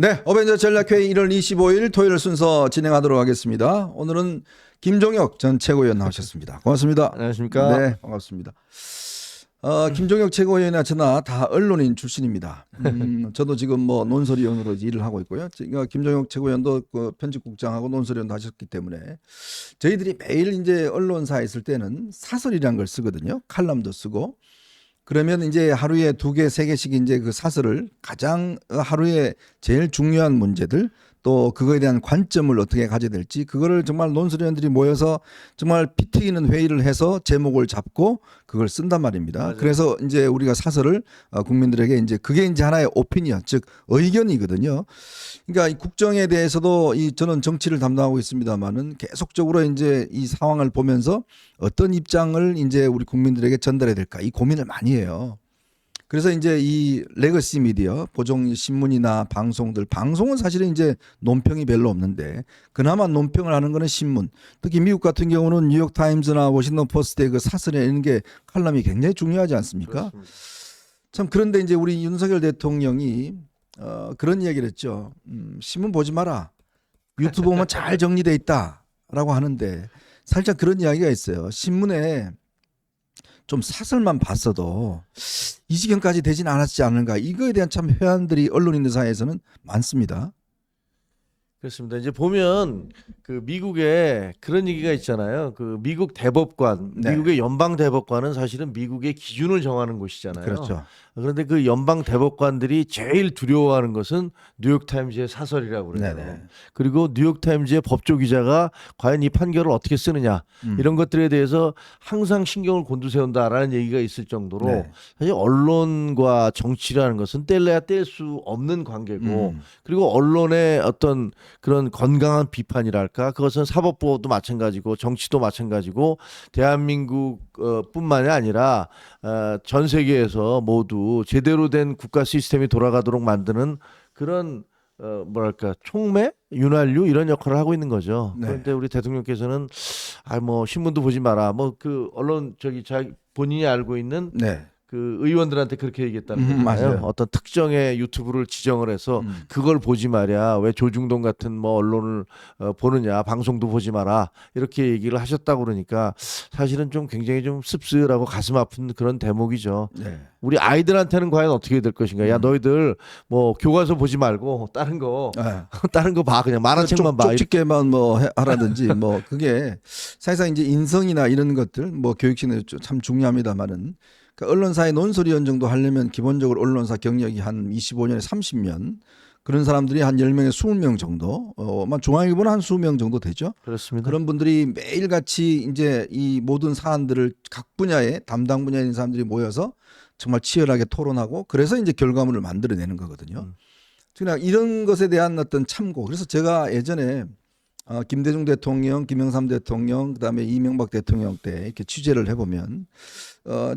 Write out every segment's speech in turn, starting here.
네, 어벤져 전략회의 1월 25일 토요일 순서 진행하도록 하겠습니다. 오늘은 김종혁 전 최고위원 나오셨습니다. 고맙습니다. 안녕하십니까? 네, 반갑습니다. 김종혁 최고위원이나 저나 다 언론인 출신입니다. 저도 지금 뭐 논설위원으로 일을 하고 있고요. 김종혁 최고위원도 그 편집국장하고 논설위원도 하셨기 때문에 저희들이 매일 이제 언론사에 있을 때는 사설이라는 걸 쓰거든요. 칼럼도 쓰고. 그러면 이제 하루에 2개, 3개씩 이제 그 사설을 가장 하루에 제일 중요한 문제들 또 그거에 대한 관점을 어떻게 가져야 될지 그거를 정말 논술위원들이 모여서 정말 피 튀기는 회의를 해서 제목을 잡고 그걸 쓴단 말입니다. 맞아요. 그래서 이제 우리가 사설을 국민들에게 이제 그게 이제 하나의 오피니언 즉 의견이거든요. 그러니까 이 국정에 대해서도 저는 정치를 담당하고 있습니다만은 계속적으로 이제 이 상황을 보면서 어떤 입장을 이제 우리 국민들에게 전달해야 될까 이 고민을 많이 해요. 그래서 이제 이 레거시 미디어, 보정 신문이나 방송들, 방송은 사실은 이제 논평이 별로 없는데 그나마 논평을 하는 거는 신문. 특히 미국 같은 경우는 뉴욕 타임즈나 워싱턴 포스트의 그 사설에 있는 게 칼럼이 굉장히 중요하지 않습니까? 그렇습니다. 참 그런데 이제 우리 윤석열 대통령이 그런 이야기를 했죠. 신문 보지 마라. 유튜브 보면 잘 정리돼 있다라고 하는데 살짝 그런 이야기가 있어요. 신문에 좀 사설만 봤어도 이 지경까지 되진 않았지 않은가. 이거에 대한 참 회한들이 언론인들 사이에서는 많습니다. 그렇습니다. 이제 보면 그 미국에 그런 얘기가 있잖아요. 그 미국 대법관, 네. 미국의 연방 대법관은 사실은 미국의 기준을 정하는 곳이잖아요. 그렇죠. 그런데 그 연방 대법관들이 제일 두려워하는 것은 뉴욕 타임즈의 사설이라고 그래요. 네네. 그리고 뉴욕 타임즈의 법조 기자가 과연 이 판결을 어떻게 쓰느냐 이런 것들에 대해서 항상 신경을 곤두세운다라는 얘기가 있을 정도로 네. 사실 언론과 정치라는 것은 뗄래야 뗄 수 없는 관계고 그리고 언론의 어떤 그런 건강한 비판이랄까 그것은 사법부도 마찬가지고 정치도 마찬가지고 대한민국 뿐만이 아니라 전 세계에서 모두 제대로 된 국가 시스템이 돌아가도록 만드는 그런 뭐랄까 촉매, 윤활유 이런 역할을 하고 있는 거죠. 네. 그런데 우리 대통령께서는 뭐 신문도 보지 마라. 뭐 그 언론 본인이 알고 있는 네. 그 의원들한테 그렇게 얘기했다는 거잖아요. 맞아요. 어떤 특정의 유튜브를 지정을 해서 그걸 보지 말이야. 왜 조중동 같은 뭐 언론을 보느냐. 방송도 보지 마라. 이렇게 얘기를 하셨다고 그러니까 사실은 좀 굉장히 좀 씁쓸하고 가슴 아픈 그런 대목이죠. 네. 우리 아이들한테는 과연 어떻게 될 것인가. 야 너희들 뭐 교과서 보지 말고 다른 거 다른 거 봐. 그냥 만화책만 봐. 쪽집게만 뭐 하라든지 뭐 그게 사실상 이제 인성이나 이런 것들 뭐 교육신에 참 중요합니다만은 그러니까 언론사의 논설위원 정도 하려면 기본적으로 언론사 경력이 한 25년에 30년 그런 사람들이 한 10명에 20명 정도 중앙일보는 한 20명 정도 되죠. 그렇습니다. 그런 분들이 매일같이 이제 이 모든 사안들을 각 분야의 담당 분야에 있는 사람들이 모여서 정말 치열하게 토론하고 그래서 이제 결과물을 만들어내는 거거든요. 그냥 이런 것에 대한 어떤 참고. 그래서 제가 예전에 김대중 대통령, 김영삼 대통령, 그다음에 이명박 대통령 때 이렇게 취재를 해보면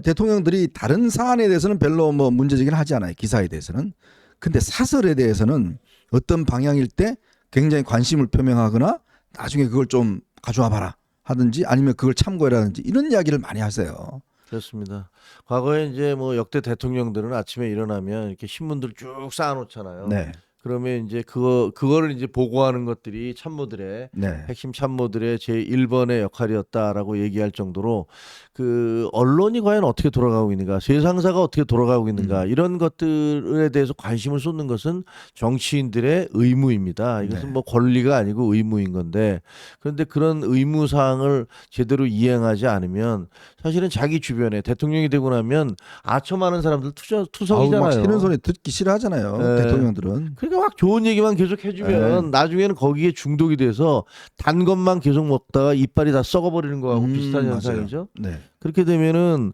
대통령들이 다른 사안에 대해서는 별로 뭐 문제제기를 하지 않아요. 기사에 대해서는. 근데 사설에 대해서는 어떤 방향일 때 굉장히 관심을 표명하거나 나중에 그걸 좀 가져와 봐라 하든지 아니면 그걸 참고해라든지 이런 이야기를 많이 하세요. 그렇습니다. 과거에 이제 뭐 역대 대통령들은 아침에 일어나면 이렇게 신문들 쭉 쌓아놓잖아요. 네. 그러면 이제 그거를 이제 보고하는 것들이 참모들의 네. 핵심 참모들의 제 1번의 역할이었다라고 얘기할 정도로 그 언론이 과연 어떻게 돌아가고 있는가, 세상사가 어떻게 돌아가고 있는가 이런 것들에 대해서 관심을 쏟는 것은 정치인들의 의무입니다. 이것은 네. 뭐 권리가 아니고 의무인 건데 그런데 그런 의무 사항을 제대로 이행하지 않으면 사실은 자기 주변에 대통령이 되고 나면 아첨하는 사람들 투성이잖아요. 막 싫은 소리 듣기 싫어하잖아요. 네. 대통령들은. 그러니까 막 좋은 얘기만 계속 해주면 나중에는 거기에 중독이 돼서 단 것만 계속 먹다가 이빨이 다 썩어버리는 거하고 비슷한 맞아요. 현상이죠. 네. 그렇게 되면은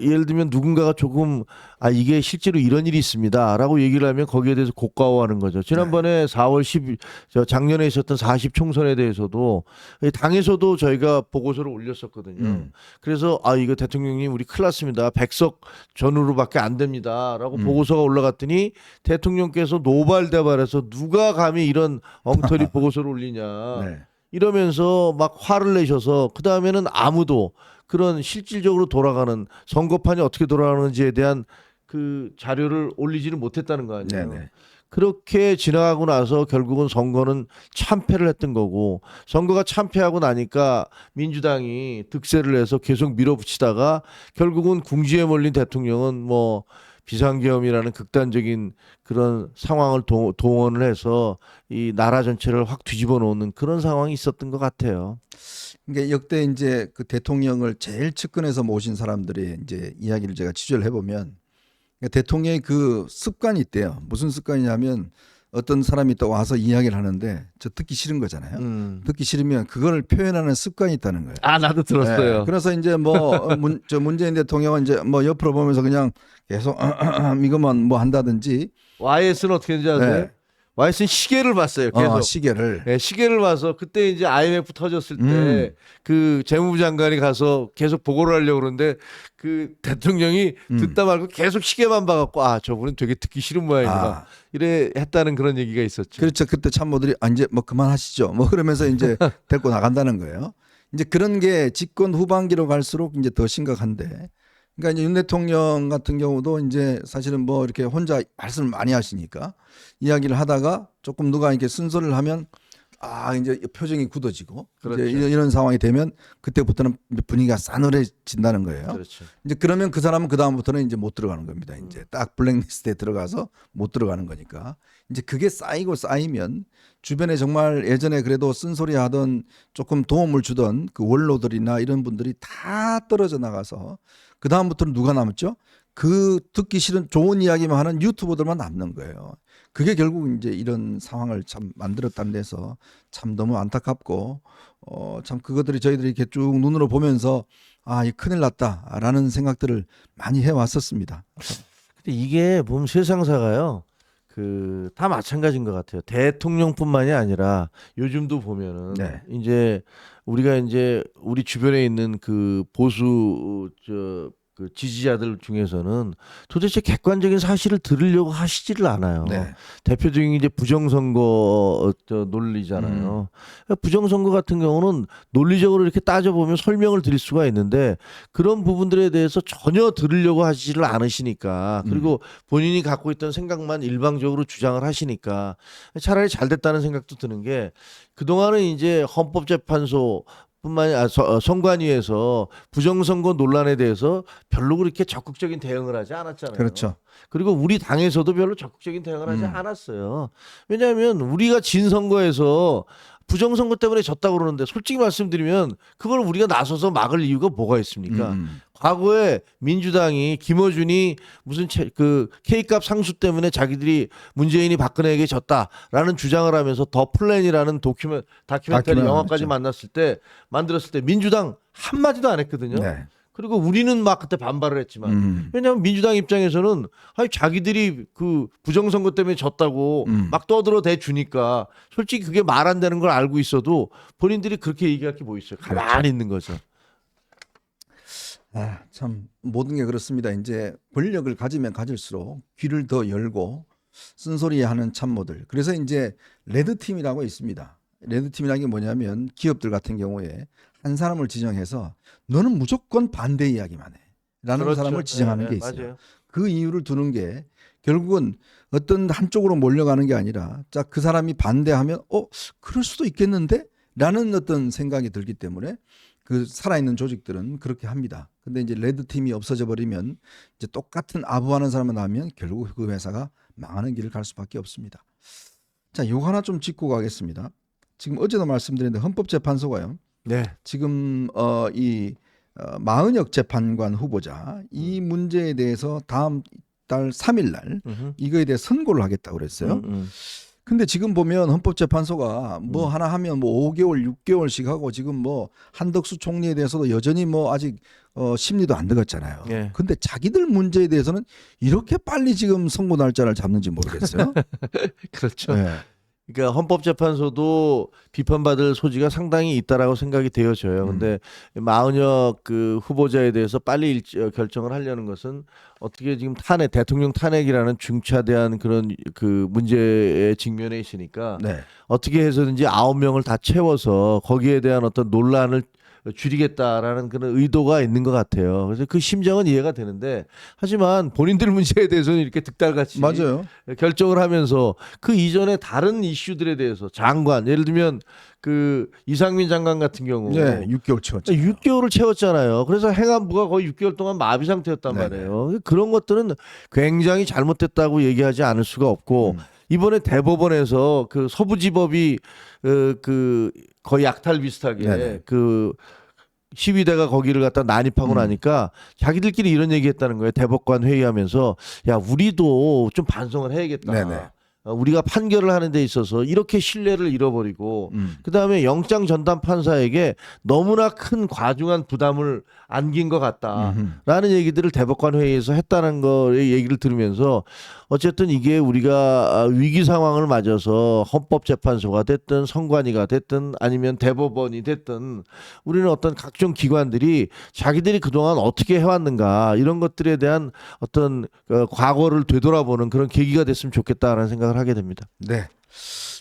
예를 들면 누군가가 조금 이게 실제로 이런 일이 있습니다라고 얘기를 하면 거기에 대해서 고가워하는 거죠. 지난번에 4월 10일 작년에 있었던 40 총선에 대해서도 당에서도 저희가 보고서를 올렸었거든요. 그래서 이거 대통령님 우리 큰일 났습니다. 100석 전후로밖에 안 됩니다라고 보고서가 올라갔더니 대통령께서 노발대발해서 누가 감히 이런 엉터리 보고서를 올리냐. 네. 이러면서 막 화를 내셔서 그 다음에는 아무도 그런 실질적으로 돌아가는 선거판이 어떻게 돌아가는지에 대한 그 자료를 올리지는 못했다는 거 아니에요. 네네. 그렇게 지나가고 나서 결국은 선거는 참패를 했던 거고, 선거가 참패하고 나니까 민주당이 득세를 해서 계속 밀어붙이다가 결국은 궁지에 몰린 대통령은 뭐 비상계엄이라는 극단적인 그런 상황을 동원을 해서 이 나라 전체를 확 뒤집어 놓는 그런 상황이 있었던 것 같아요. 그러니까 역대 이제 그 대통령을 제일 측근에서 모신 사람들의 이제 이야기를 제가 취재를 해보면 그러니까 대통령의 그 습관이 있대요. 무슨 습관이냐면 어떤 사람이 또 와서 이야기를 하는데 저 듣기 싫은 거잖아요. 듣기 싫으면 그걸 표현하는 습관이 있다는 거예요. 아, 나도 들었어요. 네. 그래서 이제 뭐 저 문재인 대통령은 이제 뭐 옆으로 보면서 그냥 계속 이것만 뭐 한다든지. YS는 어떻게 되는지 아세요? 네. YS는 시계를 봤어요. 계속. 시계를. 네, 시계를 봐서 그때 이제 IMF 터졌을 때 그 재무부 장관이 가서 계속 보고를 하려고 그러는데 그 대통령이 듣다 말고 계속 시계만 봐갖고 아, 저분은 되게 듣기 싫은 모양이구나. 이래 했다는 그런 얘기가 있었죠. 그렇죠. 그때 참모들이 이제 뭐 그만하시죠. 뭐 그러면서 이제 데리고 나간다는 거예요. 이제 그런 게 집권 후반기로 갈수록 이제 더 심각한데. 그러니까 이제 윤 대통령 같은 경우도 이제 사실은 뭐 이렇게 혼자 말씀을 많이 하시니까 이야기를 하다가 조금 누가 이렇게 순서를 하면 이제 표정이 굳어지고 그렇죠. 이제 이런 상황이 되면 그때부터는 분위기가 싸늘해진다는 거예요. 그렇죠. 이제 그러면 그 사람은 그 다음부터는 이제 못 들어가는 겁니다. 이제 딱 블랙리스트에 들어가서 못 들어가는 거니까 이제 그게 쌓이고 쌓이면 주변에 정말 예전에 그래도 쓴소리 하던 조금 도움을 주던 그 원로들이나 이런 분들이 다 떨어져 나가서 그 다음부터는 누가 남았죠? 그 듣기 싫은 좋은 이야기만 하는 유튜버들만 남는 거예요. 그게 결국 이제 이런 상황을 참 만들었다는 데서 참 너무 안타깝고 참 그것들이 저희들이 이렇게 쭉 눈으로 보면서 이 큰일 났다라는 생각들을 많이 해왔었습니다. 근데 이게 보면 세상사가요. 다 마찬가지인 것 같아요. 대통령뿐만이 아니라 요즘도 보면은 네. 이제 우리가 이제 우리 주변에 있는 그 보수 그 지지자들 중에서는 도대체 객관적인 사실을 들으려고 하시지를 않아요. 네. 대표적인 게 이제 부정선거 논리잖아요. 부정선거 같은 경우는 논리적으로 이렇게 따져보면 설명을 드릴 수가 있는데 그런 부분들에 대해서 전혀 들으려고 하지를 않으시니까 그리고 본인이 갖고 있던 생각만 일방적으로 주장을 하시니까 차라리 잘 됐다는 생각도 드는 게 그동안은 이제 헌법재판소 뿐만이 선관위에서 부정선거 논란에 대해서 별로 그렇게 적극적인 대응을 하지 않았잖아요. 그렇죠. 그리고 우리 당에서도 별로 적극적인 대응을 하지 않았어요. 왜냐하면 우리가 진 선거에서 부정선거 때문에 졌다고 그러는데 솔직히 말씀드리면 그걸 우리가 나서서 막을 이유가 뭐가 있습니까? 과거에 민주당이 김어준이 무슨 그 K값 상수 때문에 자기들이 문재인이 박근혜에게 졌다라는 주장을 하면서 더 플랜이라는 다큐멘터리 영화까지 만들었을 때 민주당 한마디도 안 했거든요. 네. 그리고 우리는 막 그때 반발을 했지만 왜냐하면 민주당 입장에서는 자기들이 그 부정선거 때문에 졌다고 막 떠들어대 주니까 솔직히 그게 말 안 되는 걸 알고 있어도 본인들이 그렇게 얘기할 게 뭐 있어요. 가만히 있는 거죠. 참 모든 게 그렇습니다. 이제 권력을 가지면 가질수록 귀를 더 열고 쓴소리하는 참모들. 그래서 이제 레드팀이라고 있습니다. 레드팀이라는 게 뭐냐면 기업들 같은 경우에 한 사람을 지정해서 너는 무조건 반대 이야기만 해 라는 그렇죠. 사람을 지정하는 게 있어요. 맞아요. 그 이유를 두는 게 결국은 어떤 한쪽으로 몰려가는 게 아니라 자, 그 사람이 반대하면 그럴 수도 있겠는데 라는 어떤 생각이 들기 때문에 그 살아있는 조직들은 그렇게 합니다. 근데 이제 레드팀이 없어져 버리면 이제 똑같은 아부하는 사람만 나오면 결국 그 회사가 망하는 길을 갈 수밖에 없습니다. 자, 요거 하나 좀 짚고 가겠습니다. 지금 어제도 말씀드렸는데 헌법재판소가요. 네. 지금 마은혁 재판관 후보자 이 문제에 대해서 다음 달 3일 날 이거에 대해 선고를 하겠다고 그랬어요. 근데 지금 보면 헌법재판소가 뭐 하나 하면 뭐 5개월, 6개월씩 하고 지금 뭐 한덕수 총리에 대해서도 여전히 뭐 아직 심리도 안 들어갔잖아요. 예. 근데 자기들 문제에 대해서는 이렇게 빨리 지금 선고 날짜를 잡는지 모르겠어요. 그렇죠. 네. 그러니까 헌법재판소도 비판받을 소지가 상당히 있다라고 생각이 되어져요. 근데 마은혁 그 후보자에 대해서 빨리 결정을 하려는 것은 어떻게 지금 대통령 탄핵이라는 중차대한 그런 그 문제에 직면해 있으니까 네. 어떻게 해서든지 9명을 다 채워서 거기에 대한 어떤 논란을 줄이겠다라는 그런 의도가 있는 것 같아요. 그래서 그 심정은 이해가 되는데 하지만 본인들 문제에 대해서는 이렇게 득달같이 맞아요. 결정을 하면서 그 이전에 다른 이슈들에 대해서 장관 예를 들면 그 이상민 장관 같은 경우 네, 6개월 채웠죠. 6개월을 채웠잖아요. 그래서 행안부가 거의 6개월 동안 마비 상태였단 네네. 말이에요. 그런 것들은 굉장히 잘못됐다고 얘기하지 않을 수가 없고 이번에 대법원에서 그 서부지법이 그 거의 약탈 비슷하게 네네. 그 시위대가 거기를 갖다 난입하고 나니까 자기들끼리 이런 얘기했다는 거예요. 대법관 회의하면서 야 우리도 좀 반성을 해야겠다. 네네. 우리가 판결을 하는 데 있어서 이렇게 신뢰를 잃어버리고 그다음에 영장 전담 판사에게 너무나 큰 과중한 부담을 안긴 것 같다라는 얘기들을 대법관 회의에서 했다는 거의 얘기를 들으면서 어쨌든 이게 우리가 위기 상황을 맞아서 헌법재판소가 됐든 선관위가 됐든 아니면 대법원이 됐든 우리는 어떤 각종 기관들이 자기들이 그동안 어떻게 해왔는가 이런 것들에 대한 어떤 과거를 되돌아보는 그런 계기가 됐으면 좋겠다라는 생각을 하게 됩니다. 네.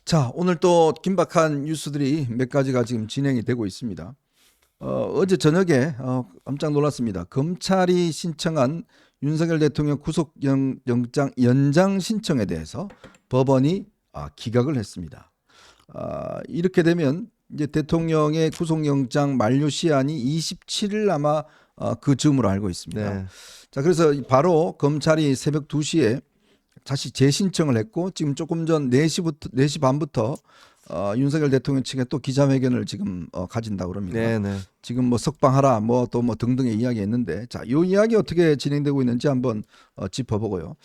자, 오늘 또 긴박한 뉴스들이 몇 가지가 지금 진행이 되고 있습니다. 어제 저녁에 깜짝 놀랐습니다. 검찰이 신청한 윤석열 대통령 구속영장 연장 신청에 대해서 법원이 기각을 했습니다. 이렇게 되면 이제 대통령의 구속영장 만료 시한이 27일 아마 그 즈음으로 알고 있습니다. 네. 자, 그래서 바로 검찰이 새벽 2시에 다시 재신청을 했고 지금 조금 전 4시 반부터 윤석열 대통령 측에 또 기자회견을 지금 가진다고 그럽니다. 네. 지금 뭐 석방하라 뭐 또 뭐 등등의 이야기했는데 자, 요 이야기 어떻게 진행되고 있는지 한번 짚어보고요.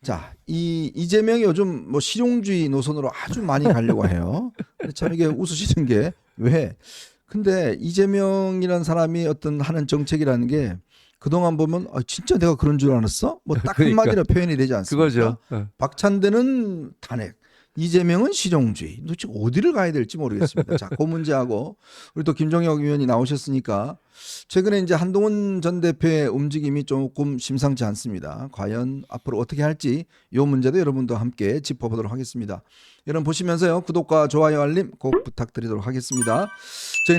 자, 이재명이 요즘 뭐 실용주의 노선으로 아주 많이 가려고 해요. 근데 참 이게 웃으시는 게 왜? 근데 이재명이라는 사람이 어떤 하는 정책이라는 게 그동안 보면 진짜 내가 그런 줄 알았어? 뭐 딱 그러니까. 한마디로 표현이 되지 않습니까? 그거죠. 박찬대는 탄핵, 이재명은 실용주의. 도대체 어디를 가야 될지 모르겠습니다. 자, 그 문제하고 우리 또 김종혁 의원이 나오셨으니까 최근에 이제 한동훈 전 대표의 움직임이 조금 심상치 않습니다. 과연 앞으로 어떻게 할지 이 문제도 여러분도 함께 짚어보도록 하겠습니다. 여러분 보시면서요 구독과 좋아요 알림 꼭 부탁드리도록 하겠습니다. 저희는